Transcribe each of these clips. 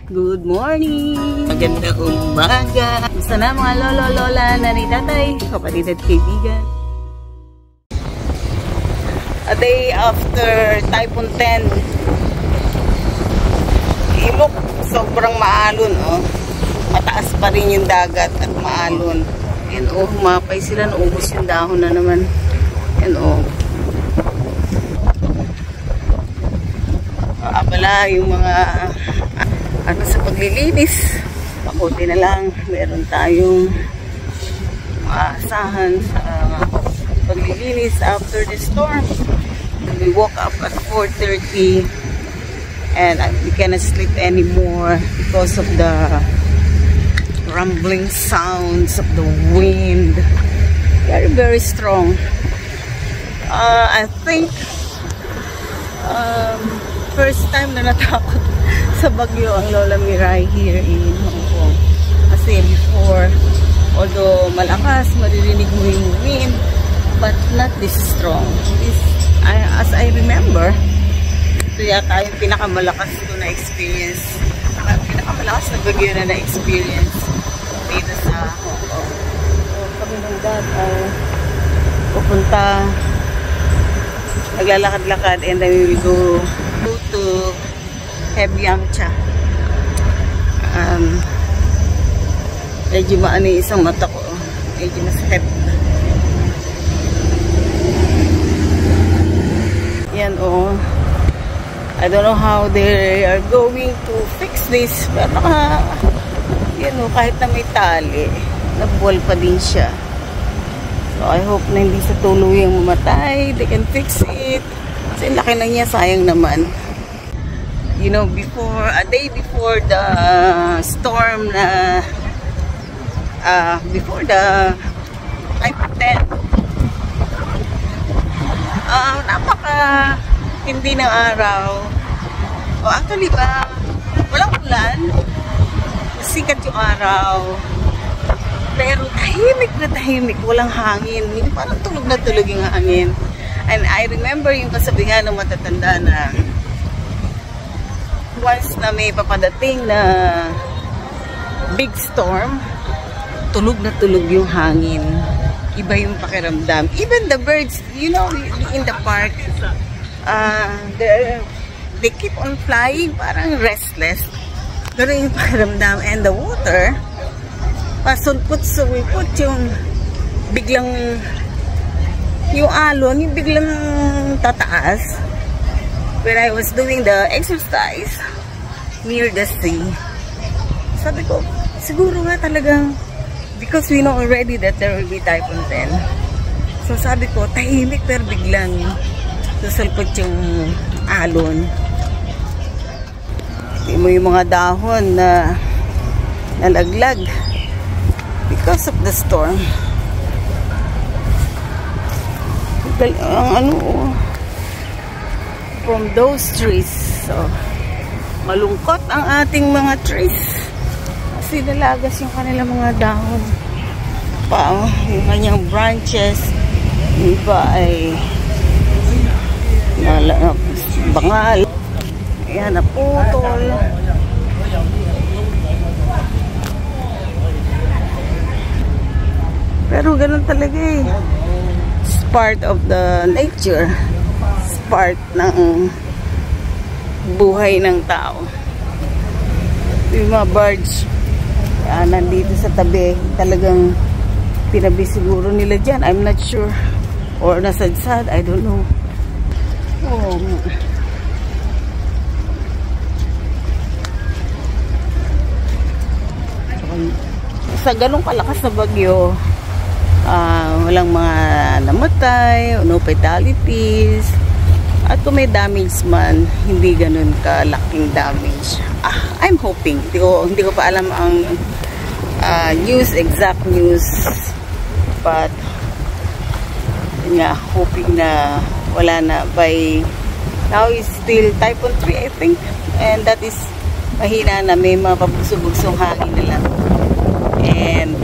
Good morning! Magandang umaga! Gusto na mga lolo, lola, nanay, tatay, kapatid at kaibigan. A day after Typhoon 10, Ilok, sobrang maalon, oh. Mataas pa rin yung dagat at maalon. And oh, humapay sila, naubos yung dahon na naman. And oh, abala yung mga ano sa paglilinis. Mabuti na lang meron tayong maasahan sa paglilinis after the storm. We woke up at 4:30 and we cannot sleep anymore because of the rumbling sounds of the wind. Very, very strong. I think first time na natakot sa bagyo ang Lola Mirai here in Hong Kong. Kasi before, although malakas, maririnig mo yung wind, but not this strong. As I remember, ito yata yung pinakamalakas ko na experience. Pinakamalakas na bagyo na na-experience dito sa Hong Kong. So, kami ng dad ay pupunta, naglalakad-lakad, and then we will go to Hebyang Cha. Medyo maano yung isang mata ko. Medyo masakit. Yan oh. I don't know how they are going to fix this. Pero yan oh, kahit na may tali, nabuwal pa din siya. So I hope na hindi sa tuluyang mamatay. They can fix it. Kasi laki na niya, sayang naman. You know, before, a day before the storm na, before the Typhoon 10, napaka hindi ng araw. O actually ba, walang ulan, sikat yung araw, pero tahimik, walang hangin. Hindi parang tulog na tulog yung hangin. And I remember yung kasabihan ng matatanda na once na may papadating na big storm, tulog na tulog yung hangin. Iba yung pakiramdam. Even the birds, you know, in the park, they keep on flying, parang restless. Ganun yung pakiramdam. And the water, pasulput-sulput yung biglang yung alon, yung biglang tataas. When I was doing the exercise near the sea, sabi ko, siguro nga talagang, because we know already that there will be Typhoon 10. So sabi ko, tahimik pero biglang susulpot yung alon. Hindi mo yung mga dahon na nalaglag because of the storm. Ang ano, from those trees. So, malungkot ang ating mga trees. Kasi nalagas yung kanilang mga dahon. Yung kanyang branches. Yung iba ay bangal. Ayan, naputol. Pero ganun talaga eh. It's part of the nature. Part ng buhay ng tao. Yung mga birds nandito sa tabi, talagang tinabi siguro nila dyan. I'm not sure. Or nasadsad, I don't know. Oh. Sa ganong kalakas na bagyo, walang mga namatay, no fatalities. At kung may damage man, hindi ganun kalaking damage. I'm hoping. Hindi ko pa alam ang exact news. But, hoping na wala na by now is still Typhoon 3, I think. And that is mahina na, may mga pabugso-bugsong hangin na lang. And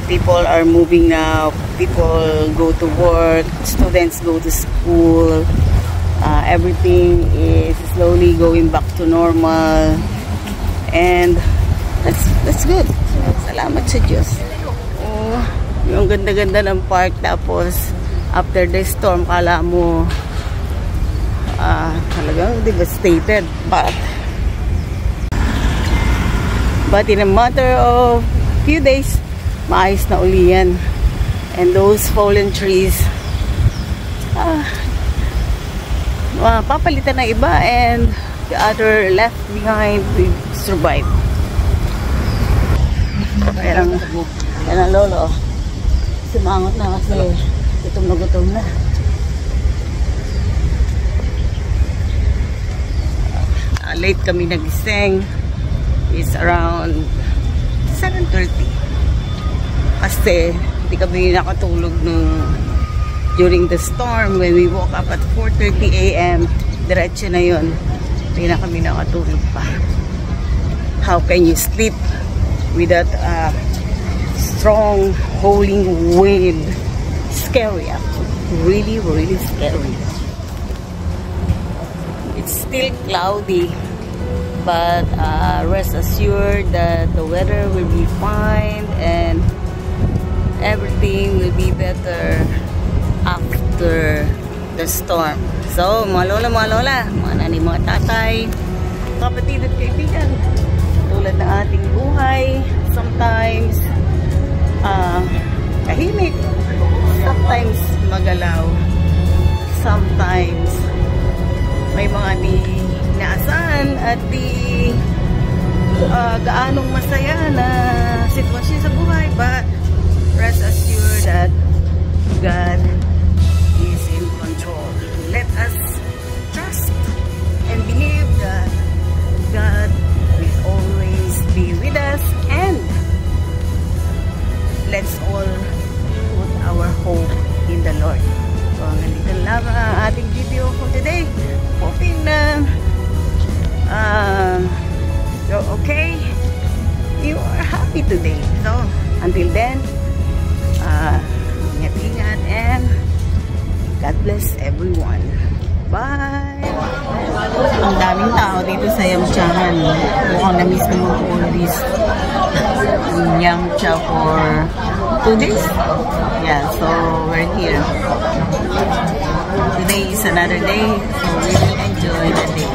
people are moving now. People go to work. Students go to school. everything is slowly going back to normal, and that's good. Salamat sa Diyos. Oh, yung ganda-ganda ng park, tapos after the storm kala mo talagang devastated, but in a matter of few days maayos na uli yan, and those fallen trees papalitan na iba, and the other left behind will survive. Yan ang lolo, sumangot na kasi gutom na. Late kami nagising. It's around 7:30 kasi hindi kami nakatulog during the storm. When we woke up at 4:30 a.m. diretso na yun, hindi na kami nakatulog pa. How can you sleep with that strong howling wind? Scary, actually. Really scary. It's still cloudy, but rest assured that the weather will be fine and everything will be better after the storm. So, mga lola, mga nani, mga tatay, kapatid at kaibigan, tulad ng ating buhay, sometimes tahimik, sometimes magalaw, sometimes may mga di inaasahan at di gaanong masaya na sitwasyon sa buhay, but rest assured that God is in control. Let us trust and believe that God will always be with us, and let's all put our hope in the Lord. So, nandito lang ang ating video for today. Hoping na you're okay, you are happy today. So, until then, ingat-ingat, and God bless everyone. Bye! Ang daming tao dito sa Yamchahan. Mukhang na-miss naman po this Yamcha for 2 days. Yeah, so we're here. Today is another day, so we will enjoy the day.